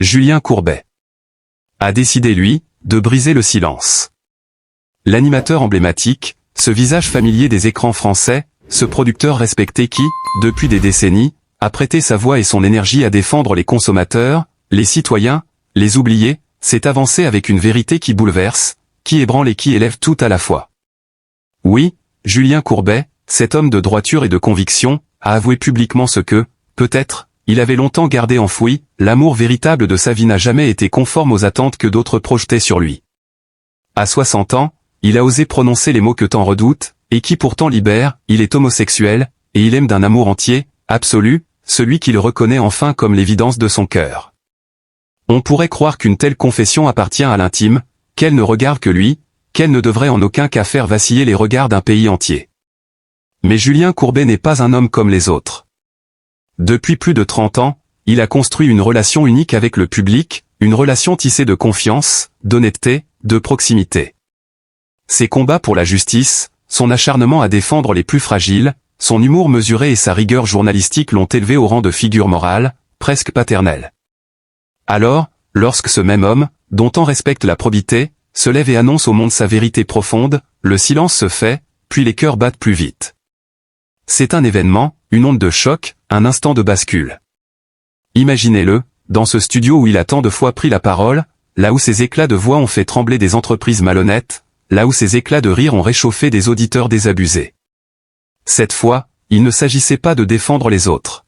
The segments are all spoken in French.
Julien Courbet a décidé, lui, de briser le silence. L'animateur emblématique, ce visage familier des écrans français, ce producteur respecté qui, depuis des décennies, a prêté sa voix et son énergie à défendre les consommateurs, les citoyens, les oubliés, s'est avancé avec une vérité qui bouleverse, qui ébranle et qui élève tout à la fois. Oui, Julien Courbet, cet homme de droiture et de conviction, a avoué publiquement ce que, peut-être, il avait longtemps gardé enfoui, l'amour véritable de sa vie n'a jamais été conforme aux attentes que d'autres projetaient sur lui. À 60 ans, il a osé prononcer les mots que tant redoutent, et qui pourtant libèrent, il est homosexuel, et il aime d'un amour entier, absolu, celui qu'il reconnaît enfin comme l'évidence de son cœur. On pourrait croire qu'une telle confession appartient à l'intime, qu'elle ne regarde que lui, qu'elle ne devrait en aucun cas faire vaciller les regards d'un pays entier. Mais Julien Courbet n'est pas un homme comme les autres. Depuis plus de 30 ans, il a construit une relation unique avec le public, une relation tissée de confiance, d'honnêteté, de proximité. Ses combats pour la justice, son acharnement à défendre les plus fragiles, son humour mesuré et sa rigueur journalistique l'ont élevé au rang de figure morale, presque paternelle. Alors, lorsque ce même homme, dont on respecte la probité, se lève et annonce au monde sa vérité profonde, le silence se fait, puis les cœurs battent plus vite. C'est un événement, une onde de choc, un instant de bascule. Imaginez-le, dans ce studio où il a tant de fois pris la parole, là où ses éclats de voix ont fait trembler des entreprises malhonnêtes, là où ses éclats de rire ont réchauffé des auditeurs désabusés. Cette fois, il ne s'agissait pas de défendre les autres.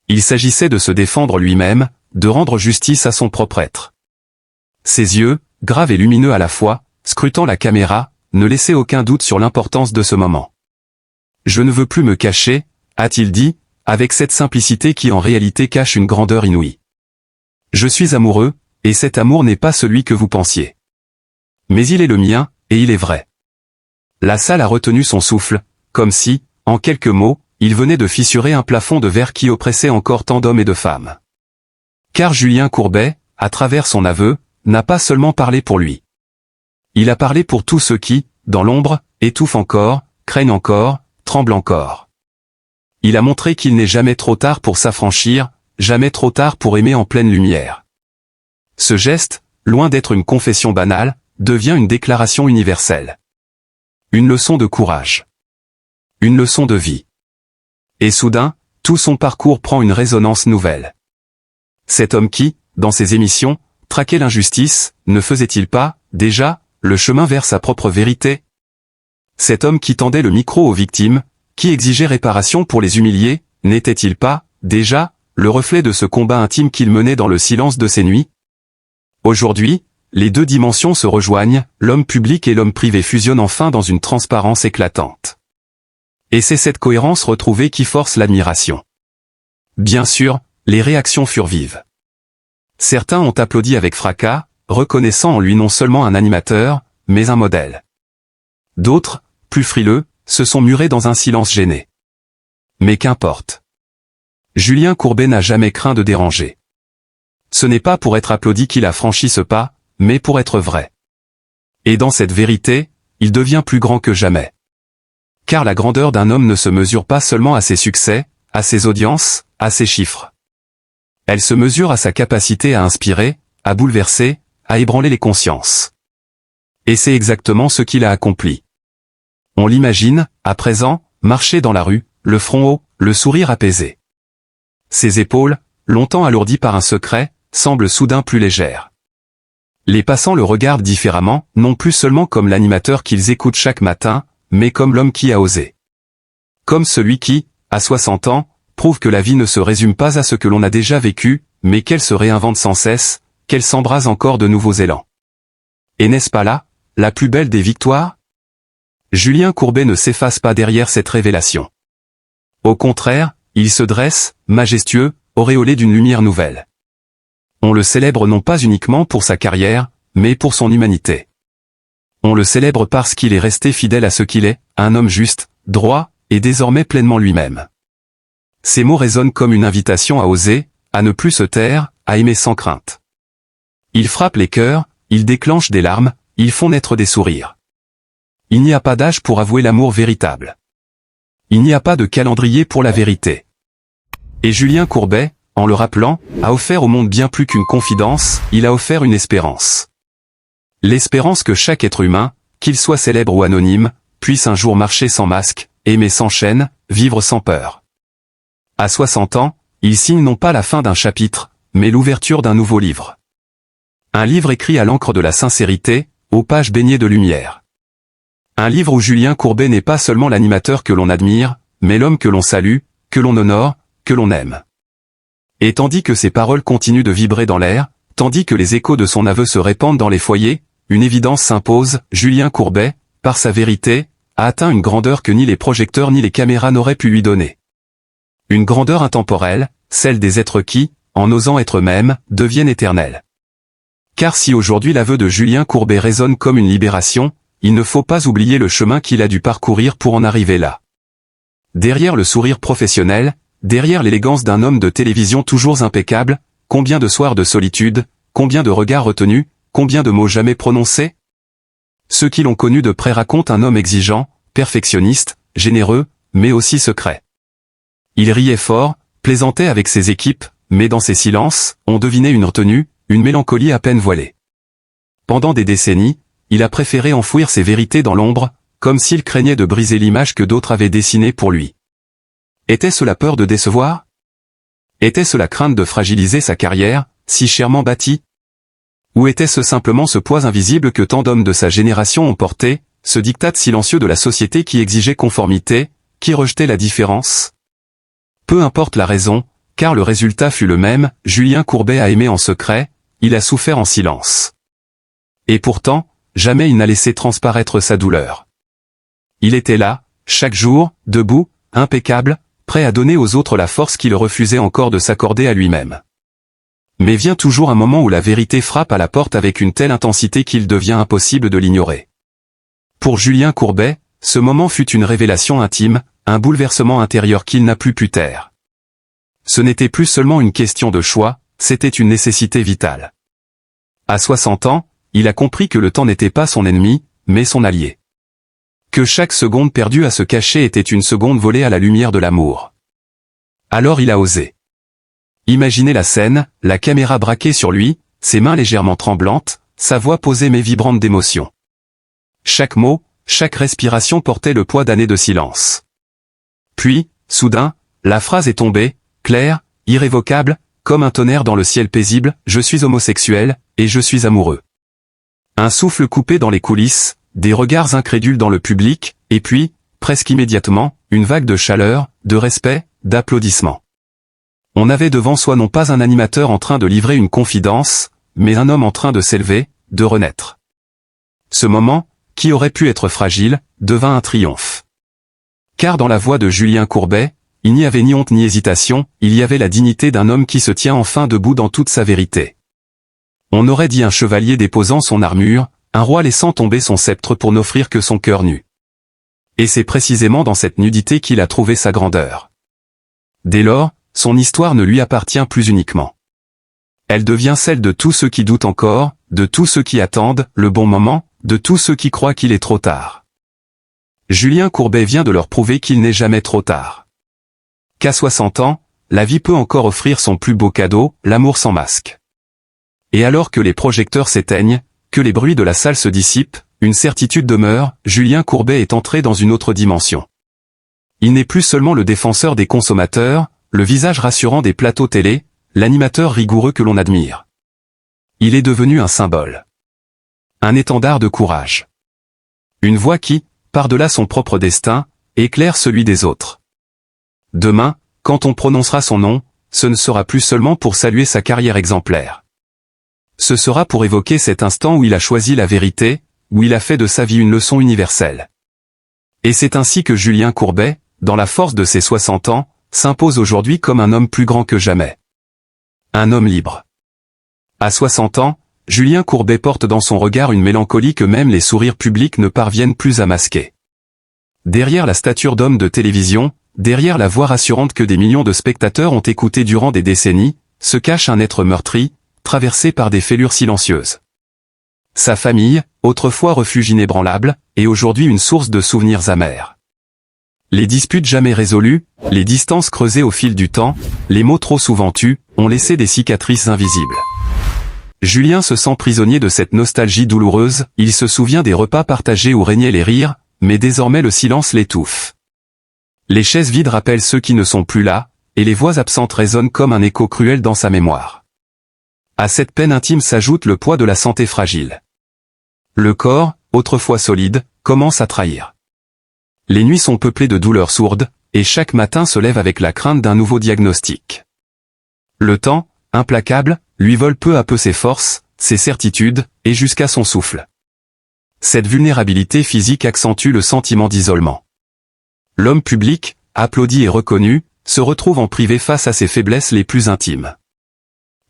Il s'agissait de se défendre lui-même, de rendre justice à son propre être. Ses yeux, graves et lumineux à la fois, scrutant la caméra, ne laissaient aucun doute sur l'importance de ce moment. « Je ne veux plus me cacher », a-t-il dit, avec cette simplicité qui en réalité cache une grandeur inouïe. « Je suis amoureux, et cet amour n'est pas celui que vous pensiez. Mais il est le mien, et il est vrai. » La salle a retenu son souffle, comme si, en quelques mots, il venait de fissurer un plafond de verre qui oppressait encore tant d'hommes et de femmes. Car Julien Courbet, à travers son aveu, n'a pas seulement parlé pour lui. Il a parlé pour tous ceux qui, dans l'ombre, étouffent encore, craignent encore, tremblent encore. Il a montré qu'il n'est jamais trop tard pour s'affranchir, jamais trop tard pour aimer en pleine lumière. Ce geste, loin d'être une confession banale, devient une déclaration universelle. Une leçon de courage. Une leçon de vie. Et soudain, tout son parcours prend une résonance nouvelle. Cet homme qui, dans ses émissions, traquait l'injustice, ne faisait-il pas, déjà, le chemin vers sa propre vérité? Cet homme qui tendait le micro aux victimes, qui exigeait réparation pour les humiliés, n'était-il pas, déjà, le reflet de ce combat intime qu'il menait dans le silence de ses nuits? Aujourd'hui, les deux dimensions se rejoignent, l'homme public et l'homme privé fusionnent enfin dans une transparence éclatante. Et c'est cette cohérence retrouvée qui force l'admiration. Bien sûr, les réactions furent vives. Certains ont applaudi avec fracas, reconnaissant en lui non seulement un animateur, mais un modèle. D'autres, plus frileux, se sont murés dans un silence gêné. Mais qu'importe. Julien Courbet n'a jamais craint de déranger. Ce n'est pas pour être applaudi qu'il a franchi ce pas, mais pour être vrai. Et dans cette vérité, il devient plus grand que jamais. Car la grandeur d'un homme ne se mesure pas seulement à ses succès, à ses audiences, à ses chiffres. Elle se mesure à sa capacité à inspirer, à bouleverser, à ébranler les consciences. Et c'est exactement ce qu'il a accompli. On l'imagine, à présent, marcher dans la rue, le front haut, le sourire apaisé. Ses épaules, longtemps alourdies par un secret, semblent soudain plus légères. Les passants le regardent différemment, non plus seulement comme l'animateur qu'ils écoutent chaque matin, mais comme l'homme qui a osé. Comme celui qui, à 60 ans, prouve que la vie ne se résume pas à ce que l'on a déjà vécu, mais qu'elle se réinvente sans cesse, qu'elle s'embrase encore de nouveaux élans. Et n'est-ce pas là, la plus belle des victoires? Julien Courbet ne s'efface pas derrière cette révélation. Au contraire, il se dresse, majestueux, auréolé d'une lumière nouvelle. On le célèbre non pas uniquement pour sa carrière, mais pour son humanité. On le célèbre parce qu'il est resté fidèle à ce qu'il est, un homme juste, droit, et désormais pleinement lui-même. Ces mots résonnent comme une invitation à oser, à ne plus se taire, à aimer sans crainte. Ils frappent les cœurs, ils déclenchent des larmes, ils font naître des sourires. Il n'y a pas d'âge pour avouer l'amour véritable. Il n'y a pas de calendrier pour la vérité. Et Julien Courbet, en le rappelant, a offert au monde bien plus qu'une confidence, il a offert une espérance. L'espérance que chaque être humain, qu'il soit célèbre ou anonyme, puisse un jour marcher sans masque, aimer sans chaîne, vivre sans peur. À 60 ans, il signe non pas la fin d'un chapitre, mais l'ouverture d'un nouveau livre. Un livre écrit à l'encre de la sincérité, aux pages baignées de lumière. Un livre où Julien Courbet n'est pas seulement l'animateur que l'on admire, mais l'homme que l'on salue, que l'on honore, que l'on aime. Et tandis que ses paroles continuent de vibrer dans l'air, tandis que les échos de son aveu se répandent dans les foyers, une évidence s'impose, Julien Courbet, par sa vérité, a atteint une grandeur que ni les projecteurs ni les caméras n'auraient pu lui donner. Une grandeur intemporelle, celle des êtres qui, en osant être eux-mêmes, deviennent éternels. Car si aujourd'hui l'aveu de Julien Courbet résonne comme une libération, il ne faut pas oublier le chemin qu'il a dû parcourir pour en arriver là. Derrière le sourire professionnel, derrière l'élégance d'un homme de télévision toujours impeccable, combien de soirs de solitude, combien de regards retenus, combien de mots jamais prononcés? Ceux qui l'ont connu de près racontent un homme exigeant, perfectionniste, généreux, mais aussi secret. Il riait fort, plaisantait avec ses équipes, mais dans ses silences, on devinait une retenue, une mélancolie à peine voilée. Pendant des décennies, il a préféré enfouir ses vérités dans l'ombre, comme s'il craignait de briser l'image que d'autres avaient dessinée pour lui. Était-ce la peur de décevoir? Était-ce la crainte de fragiliser sa carrière, si chèrement bâtie? Ou était-ce simplement ce poids invisible que tant d'hommes de sa génération ont porté, ce diktat silencieux de la société qui exigeait conformité, qui rejetait la différence? Peu importe la raison, car le résultat fut le même, Julien Courbet a aimé en secret, il a souffert en silence. Et pourtant, jamais il n'a laissé transparaître sa douleur. Il était là, chaque jour, debout, impeccable, prêt à donner aux autres la force qu'il refusait encore de s'accorder à lui-même. Mais vient toujours un moment où la vérité frappe à la porte avec une telle intensité qu'il devient impossible de l'ignorer. Pour Julien Courbet, ce moment fut une révélation intime, un bouleversement intérieur qu'il n'a plus pu taire. Ce n'était plus seulement une question de choix, c'était une nécessité vitale. À 60 ans, il a compris que le temps n'était pas son ennemi, mais son allié. Que chaque seconde perdue à se cacher était une seconde volée à la lumière de l'amour. Alors il a osé. Imaginez la scène, la caméra braquée sur lui, ses mains légèrement tremblantes, sa voix posée mais vibrante d'émotion. Chaque mot, chaque respiration portait le poids d'années de silence. Puis, soudain, la phrase est tombée, claire, irrévocable, comme un tonnerre dans le ciel paisible, je suis homosexuel, et je suis amoureux. Un souffle coupé dans les coulisses, des regards incrédules dans le public, et puis, presque immédiatement, une vague de chaleur, de respect, d'applaudissements. On avait devant soi non pas un animateur en train de livrer une confidence, mais un homme en train de s'élever, de renaître. Ce moment, qui aurait pu être fragile, devint un triomphe. Car dans la voix de Julien Courbet, il n'y avait ni honte ni hésitation, il y avait la dignité d'un homme qui se tient enfin debout dans toute sa vérité. On aurait dit un chevalier déposant son armure, un roi laissant tomber son sceptre pour n'offrir que son cœur nu. Et c'est précisément dans cette nudité qu'il a trouvé sa grandeur. Dès lors, son histoire ne lui appartient plus uniquement. Elle devient celle de tous ceux qui doutent encore, de tous ceux qui attendent le bon moment, de tous ceux qui croient qu'il est trop tard. Julien Courbet vient de leur prouver qu'il n'est jamais trop tard. Qu'à 60 ans, la vie peut encore offrir son plus beau cadeau, l'amour sans masque. Et alors que les projecteurs s'éteignent, que les bruits de la salle se dissipent, une certitude demeure, Julien Courbet est entré dans une autre dimension. Il n'est plus seulement le défenseur des consommateurs, le visage rassurant des plateaux télé, l'animateur rigoureux que l'on admire. Il est devenu un symbole. Un étendard de courage. Une voix qui, par-delà son propre destin, éclaire celui des autres. Demain, quand on prononcera son nom, ce ne sera plus seulement pour saluer sa carrière exemplaire. Ce sera pour évoquer cet instant où il a choisi la vérité, où il a fait de sa vie une leçon universelle. Et c'est ainsi que Julien Courbet, dans la force de ses 60 ans, s'impose aujourd'hui comme un homme plus grand que jamais. Un homme libre. À 60 ans, Julien Courbet porte dans son regard une mélancolie que même les sourires publics ne parviennent plus à masquer. Derrière la stature d'homme de télévision, derrière la voix rassurante que des millions de spectateurs ont écoutée durant des décennies, se cache un être meurtri, traversé par des fêlures silencieuses. Sa famille, autrefois refuge inébranlable, est aujourd'hui une source de souvenirs amers. Les disputes jamais résolues, les distances creusées au fil du temps, les mots trop souvent tus, ont laissé des cicatrices invisibles. Julien se sent prisonnier de cette nostalgie douloureuse, il se souvient des repas partagés où régnaient les rires, mais désormais le silence l'étouffe. Les chaises vides rappellent ceux qui ne sont plus là, et les voix absentes résonnent comme un écho cruel dans sa mémoire. À cette peine intime s'ajoute le poids de la santé fragile. Le corps, autrefois solide, commence à trahir. Les nuits sont peuplées de douleurs sourdes, et chaque matin se lève avec la crainte d'un nouveau diagnostic. Le temps, implacable, lui vole peu à peu ses forces, ses certitudes, et jusqu'à son souffle. Cette vulnérabilité physique accentue le sentiment d'isolement. L'homme public, applaudi et reconnu, se retrouve en privé face à ses faiblesses les plus intimes.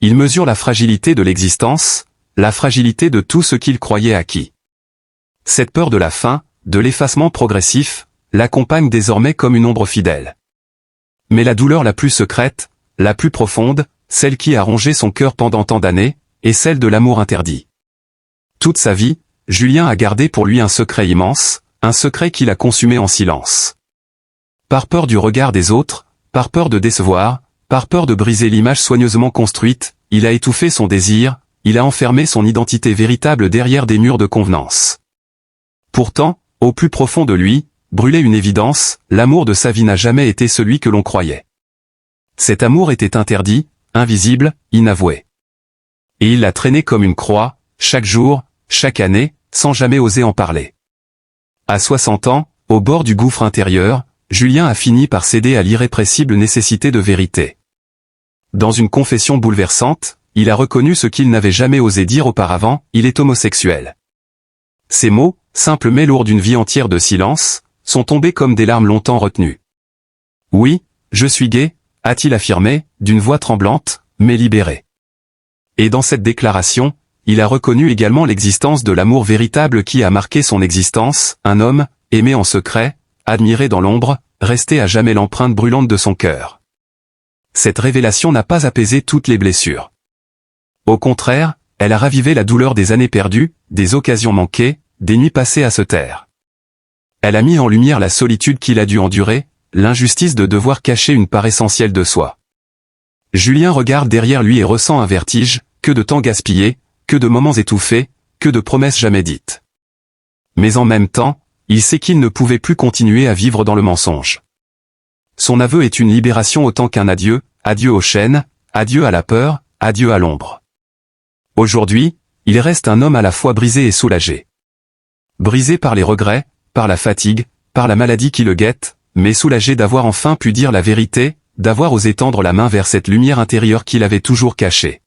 Il mesure la fragilité de l'existence, la fragilité de tout ce qu'il croyait acquis. Cette peur de la fin, de l'effacement progressif, l'accompagne désormais comme une ombre fidèle. Mais la douleur la plus secrète, la plus profonde, celle qui a rongé son cœur pendant tant d'années, est celle de l'amour interdit. Toute sa vie, Julien a gardé pour lui un secret immense, un secret qu'il a consumé en silence. Par peur du regard des autres, par peur de décevoir, par peur de briser l'image soigneusement construite, il a étouffé son désir, il a enfermé son identité véritable derrière des murs de convenance. Pourtant, au plus profond de lui, brûlait une évidence, l'amour de sa vie n'a jamais été celui que l'on croyait. Cet amour était interdit, invisible, inavoué. Et il l'a traîné comme une croix, chaque jour, chaque année, sans jamais oser en parler. À 60 ans, au bord du gouffre intérieur, Julien a fini par céder à l'irrépressible nécessité de vérité. Dans une confession bouleversante, il a reconnu ce qu'il n'avait jamais osé dire auparavant, il est homosexuel. Ces mots, simples mais lourds d'une vie entière de silence, sont tombés comme des larmes longtemps retenues. Oui, je suis gay, a-t-il affirmé, d'une voix tremblante, mais libérée. Et dans cette déclaration, il a reconnu également l'existence de l'amour véritable qui a marqué son existence, un homme, aimé en secret, admiré dans l'ombre, resté à jamais l'empreinte brûlante de son cœur. Cette révélation n'a pas apaisé toutes les blessures. Au contraire, elle a ravivé la douleur des années perdues, des occasions manquées, des nuits passées à se taire. Elle a mis en lumière la solitude qu'il a dû endurer, l'injustice de devoir cacher une part essentielle de soi. Julien regarde derrière lui et ressent un vertige, que de temps gaspillé, que de moments étouffés, que de promesses jamais dites. Mais en même temps, il sait qu'il ne pouvait plus continuer à vivre dans le mensonge. Son aveu est une libération autant qu'un adieu, adieu aux chaînes, adieu à la peur, adieu à l'ombre. Aujourd'hui, il reste un homme à la fois brisé et soulagé. Brisé par les regrets, par la fatigue, par la maladie qui le guette, mais soulagé d'avoir enfin pu dire la vérité, d'avoir osé tendre la main vers cette lumière intérieure qu'il avait toujours cachée.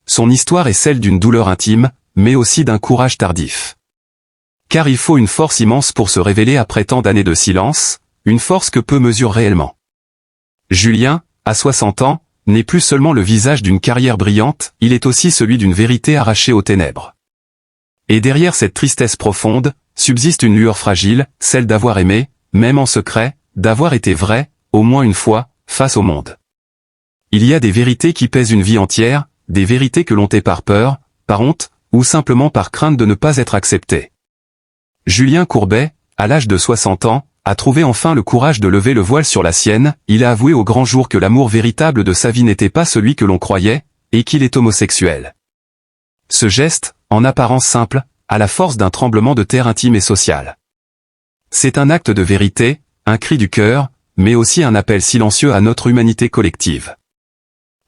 Son histoire est celle d'une douleur intime, mais aussi d'un courage tardif. Car il faut une force immense pour se révéler après tant d'années de silence, une force que peu mesurent réellement. Julien, à 60 ans, n'est plus seulement le visage d'une carrière brillante, il est aussi celui d'une vérité arrachée aux ténèbres. Et derrière cette tristesse profonde, subsiste une lueur fragile, celle d'avoir aimé, même en secret, d'avoir été vrai, au moins une fois, face au monde. Il y a des vérités qui pèsent une vie entière, des vérités que l'on tait par peur, par honte, ou simplement par crainte de ne pas être accepté. Julien Courbet, à l'âge de 60 ans, a trouvé enfin le courage de lever le voile sur la sienne, il a avoué au grand jour que l'amour véritable de sa vie n'était pas celui que l'on croyait, et qu'il est homosexuel. Ce geste, en apparence simple, a la force d'un tremblement de terre intime et social. C'est un acte de vérité, un cri du cœur, mais aussi un appel silencieux à notre humanité collective.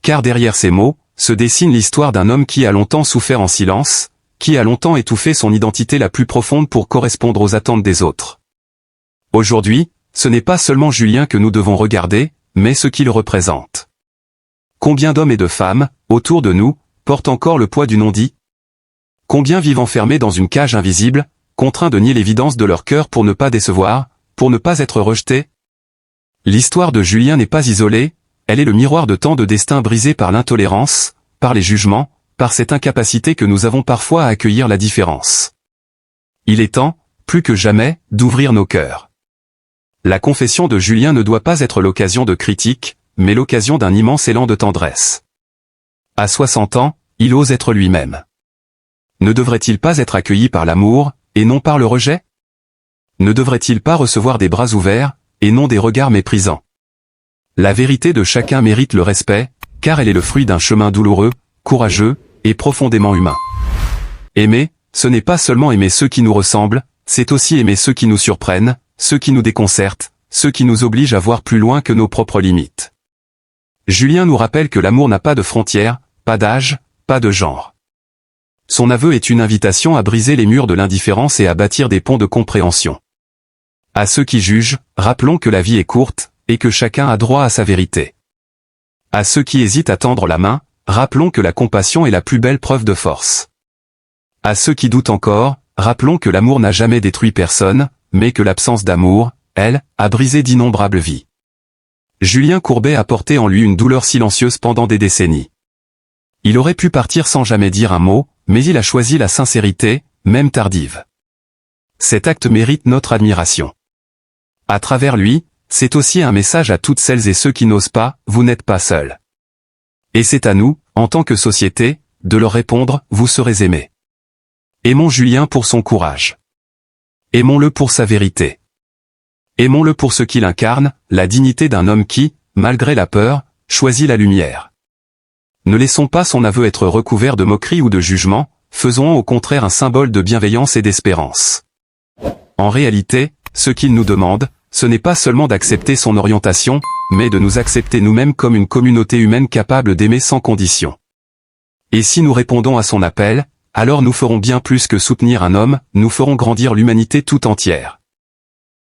Car derrière ces mots, se dessine l'histoire d'un homme qui a longtemps souffert en silence, qui a longtemps étouffé son identité la plus profonde pour correspondre aux attentes des autres. Aujourd'hui, ce n'est pas seulement Julien que nous devons regarder, mais ce qu'il représente. Combien d'hommes et de femmes, autour de nous, portent encore le poids du non-dit? Combien vivent enfermés dans une cage invisible, contraints de nier l'évidence de leur cœur pour ne pas décevoir, pour ne pas être rejetés? L'histoire de Julien n'est pas isolée, elle est le miroir de tant de destins brisés par l'intolérance, par les jugements, par cette incapacité que nous avons parfois à accueillir la différence. Il est temps, plus que jamais, d'ouvrir nos cœurs. La confession de Julien ne doit pas être l'occasion de critiques, mais l'occasion d'un immense élan de tendresse. À 60 ans, il ose être lui-même. Ne devrait-il pas être accueilli par l'amour, et non par le rejet? Ne devrait-il pas recevoir des bras ouverts, et non des regards méprisants? La vérité de chacun mérite le respect, car elle est le fruit d'un chemin douloureux, courageux, et profondément humain. Aimer, ce n'est pas seulement aimer ceux qui nous ressemblent, c'est aussi aimer ceux qui nous surprennent, ceux qui nous déconcertent, ceux qui nous obligent à voir plus loin que nos propres limites. Julien nous rappelle que l'amour n'a pas de frontières, pas d'âge, pas de genre. Son aveu est une invitation à briser les murs de l'indifférence et à bâtir des ponts de compréhension. À ceux qui jugent, rappelons que la vie est courte, et que chacun a droit à sa vérité. À ceux qui hésitent à tendre la main, rappelons que la compassion est la plus belle preuve de force. À ceux qui doutent encore, rappelons que l'amour n'a jamais détruit personne, mais que l'absence d'amour, elle, a brisé d'innombrables vies. Julien Courbet a porté en lui une douleur silencieuse pendant des décennies. Il aurait pu partir sans jamais dire un mot, mais il a choisi la sincérité, même tardive. Cet acte mérite notre admiration. À travers lui, c'est aussi un message à toutes celles et ceux qui n'osent pas, vous n'êtes pas seuls. Et c'est à nous, en tant que société, de leur répondre, vous serez aimés. Aimons Julien pour son courage. Aimons-le pour sa vérité. Aimons-le pour ce qu'il incarne, la dignité d'un homme qui, malgré la peur, choisit la lumière. Ne laissons pas son aveu être recouvert de moquerie ou de jugement, faisons au contraire un symbole de bienveillance et d'espérance. En réalité, ce qu'il nous demande, ce n'est pas seulement d'accepter son orientation, mais de nous accepter nous-mêmes comme une communauté humaine capable d'aimer sans condition. Et si nous répondons à son appel, alors nous ferons bien plus que soutenir un homme, nous ferons grandir l'humanité tout entière.